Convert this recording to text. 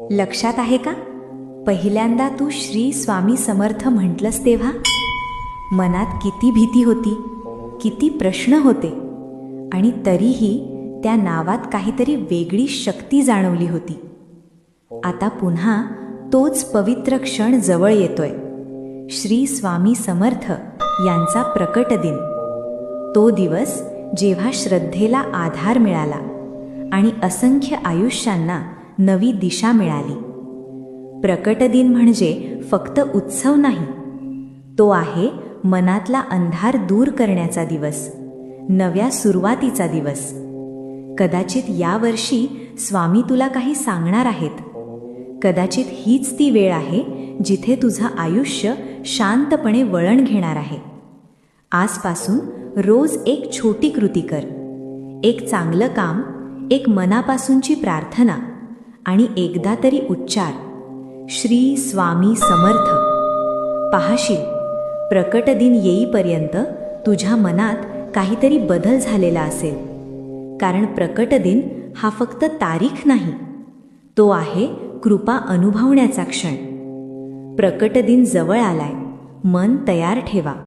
लक्षात आहे का? पहिल्यांदा तू श्री स्वामी समर्थ म्हटलंस तेव्हा मनात किती भीती होती, किती प्रश्न होते, आणि तरीही त्या नावात काहीतरी वेगळी शक्ती जाणवली होती. आता पुन्हा तोच पवित्र क्षण जवळ येतोय. श्री स्वामी समर्थ यांचा प्रकट दिन. तो दिवस जेव्हा श्रद्धेला आधार मिळाला आणि असंख्य आयुष्यांना नवी दिशा मिळाली. प्रकट दिन म्हणजे फक्त उत्सव नाही, तो आहे मनातला अंधार दूर करण्याचा दिवस, नव्या सुरुवातीचा दिवस. कदाचित यावर्षी स्वामी तुला काही सांगणार आहेत. कदाचित हीच ती वेळ आहे जिथे तुझं आयुष्य शांतपणे वळण घेणार आहे. आजपासून रोज एक छोटी कृती कर, एक चांगलं काम, एक मनापासूनची प्रार्थना आणि एकदा तरी उच्चार, श्री स्वामी समर्थ. पाहशील, प्रकट दिन येईपर्यंत तुझ्या मनात काहीतरी बदल झालेला असेल. कारण प्रकट दिन हा फक्त तारीख नाही, तो आहे कृपा अनुभवण्याचा क्षण. प्रकट दिन जवळ आलाय, मन तयार ठेवा.